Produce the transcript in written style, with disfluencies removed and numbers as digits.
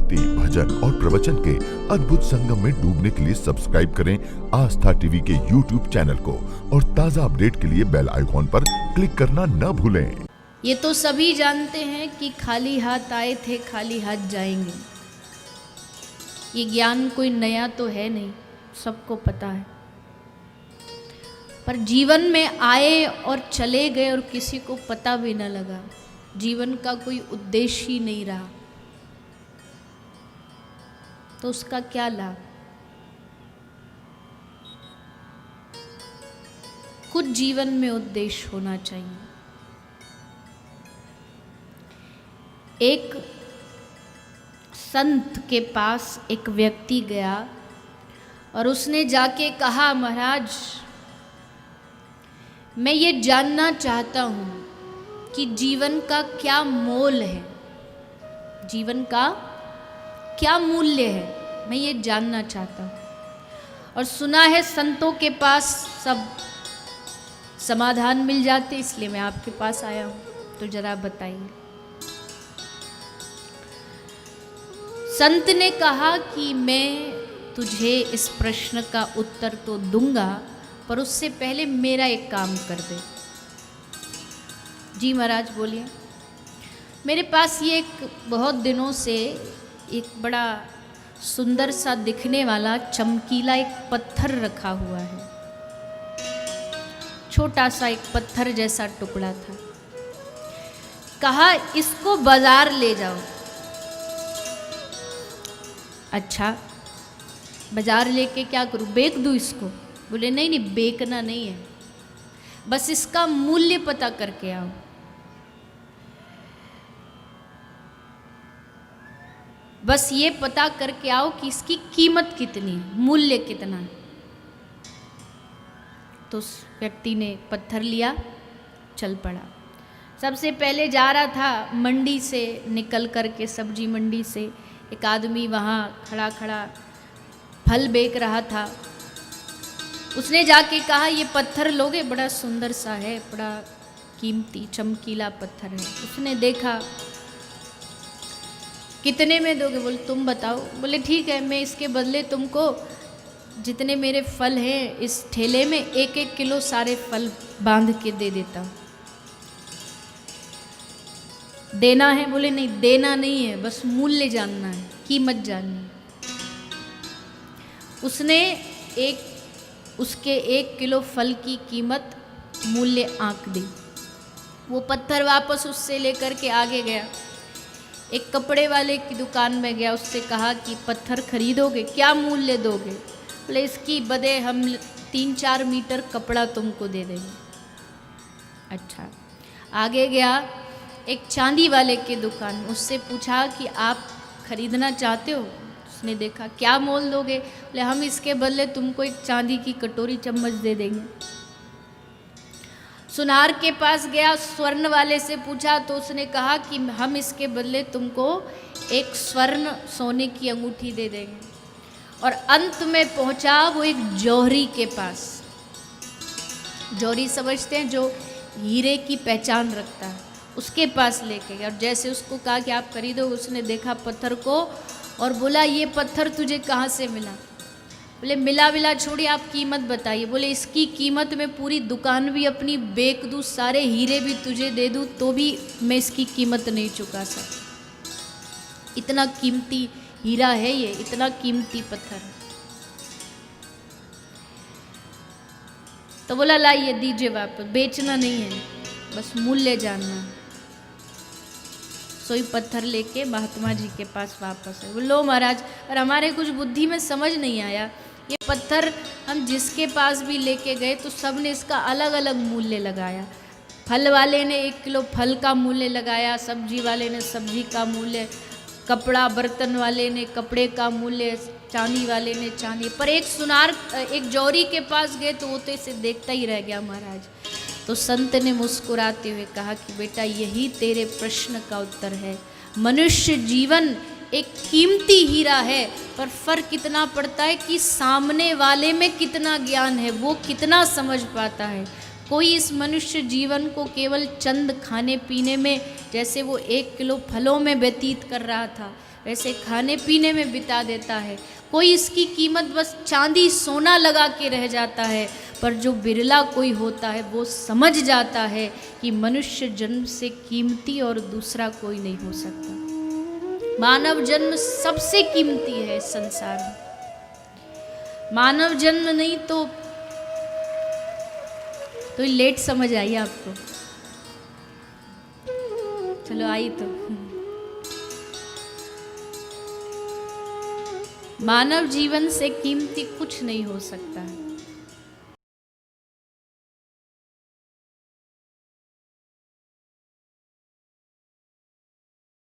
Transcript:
भक्ति, भजन और प्रवचन के अद्भुत संगम में डूबने के लिए सब्सक्राइब करें आस्था टीवी के YouTube चैनल को और ताज़ा अपडेट के लिए बेल आइकॉन पर क्लिक करना न भूलें। ये तो सभी जानते हैं कि खाली हाथ आए थे खाली हाथ जाएंगे। ये ज्ञान कोई नया तो है नहीं, सबको पता है। पर जीवन में आए और चले गए और किसी को पता भी न लगा, जीवन का कोई उद्देश्य ही नहीं रहा, तो उसका क्या लाभ। कुछ जीवन में उद्देश्य होना चाहिए। एक संत के पास एक व्यक्ति गया और उसने जाके कहा, महाराज मैं ये जानना चाहता हूँ कि जीवन का क्या मोल है, जीवन का क्या मूल्य है, मैं ये जानना चाहता हूँ। और सुना है संतों के पास सब समाधान मिल जाते, इसलिए मैं आपके पास आया हूँ, तो जरा बताइए। संत ने कहा कि मैं तुझे इस प्रश्न का उत्तर तो दूंगा, पर उससे पहले मेरा एक काम कर दे। जी महाराज बोलिए। मेरे पास ये एक बहुत दिनों से एक बड़ा सुंदर सा दिखने वाला चमकीला एक पत्थर रखा हुआ है, छोटा सा एक पत्थर जैसा टुकड़ा था। कहा इसको बाजार ले जाओ। अच्छा बाजार लेके क्या करूं, बेच दूं इसको? बोले नहीं नहीं, बेचना नहीं है, बस इसका मूल्य पता करके आओ। बस ये पता करके आओ कि इसकी कीमत कितनी है, मूल्य कितना है। तो उस व्यक्ति ने पत्थर लिया, चल पड़ा। सबसे पहले जा रहा था मंडी से निकल करके, सब्जी मंडी से एक आदमी वहाँ खड़ा खड़ा फल बेच रहा था। उसने जाके कहा ये पत्थर लोगे, बड़ा सुंदर सा है, बड़ा कीमती चमकीला पत्थर है। उसने देखा, कितने में दोगे? बोले तुम बताओ। बोले ठीक है, मैं इसके बदले तुमको जितने मेरे फल हैं इस ठेले में एक एक किलो सारे फल बांध के दे देता हूँ। देना है? बोले नहीं, देना नहीं है, बस मूल्य जानना है, कीमत जाननी है। उसने उसके 1 किलो फल की कीमत मूल्य आंक दी। वो पत्थर वापस उससे लेकर के आगे गया, एक कपड़े वाले की दुकान में गया, उससे कहा कि पत्थर खरीदोगे, क्या मूल्य दोगे? बोले इसकी बदले हम 3-4 मीटर कपड़ा तुमको दे देंगे। अच्छा, आगे गया एक चांदी वाले की दुकान, उससे पूछा कि आप खरीदना चाहते हो? उसने देखा, क्या मोल दोगे? बोले हम इसके बदले तुमको एक चांदी की कटोरी चम्मच दे देंगे। सुनार के पास गया, स्वर्ण वाले से पूछा, तो उसने कहा कि हम इसके बदले तुमको एक स्वर्ण सोने की अंगूठी दे देंगे। और अंत में पहुंचा वो एक जौहरी के पास। जौहरी समझते हैं, जो हीरे की पहचान रखता है, उसके पास लेके गया। और जैसे उसको कहा कि आप खरीदो, उसने देखा पत्थर को और बोला ये पत्थर तुझे कहाँ से मिला? बोले मिला छोड़िए, आप कीमत बताइए। बोले इसकी कीमत में पूरी दुकान भी अपनी बेच दूँ, सारे हीरे भी तुझे दे दूँ, तो भी मैं इसकी कीमत नहीं चुका सकता। इतना कीमती हीरा है ये, इतना कीमती पत्थर। तो बोला लाइए, दीजिए वापस, बेचना नहीं है, बस मूल्य जानना। सोई पत्थर लेके महात्मा जी के पास वापस है। बोलो महाराज, और हमारे कुछ बुद्धि में समझ नहीं आया, ये पत्थर हम जिसके पास भी लेके गए तो सब ने इसका अलग अलग मूल्य लगाया। फल वाले ने 1 किलो फल का मूल्य लगाया, सब्जी वाले ने सब्जी का मूल्य, कपड़ा बर्तन वाले ने कपड़े का मूल्य, चांदी वाले ने चांदी। पर एक जौहरी के पास गए तो वो तो इसे देखता ही रह गया महाराज। तो संत ने मुस्कुराते हुए कहा कि बेटा यही तेरे प्रश्न का उत्तर है। मनुष्य जीवन एक कीमती हीरा है, पर फर्क इतना पड़ता है कि सामने वाले में कितना ज्ञान है, वो कितना समझ पाता है। कोई इस मनुष्य जीवन को केवल चंद खाने पीने में, जैसे वो 1 किलो फलों में व्यतीत कर रहा था, वैसे खाने पीने में बिता देता है। कोई इसकी कीमत बस चांदी सोना लगा के रह जाता है, पर जो बिरला कोई होता है वो समझ जाता है कि मनुष्य जन्म से कीमती और दूसरा कोई नहीं हो सकता। मानव जन्म सबसे कीमती है इस संसार में। मानव जन्म नहीं तो लेट समझ आई आपको? चलो आई तो। मानव जीवन से कीमती कुछ नहीं हो सकता है।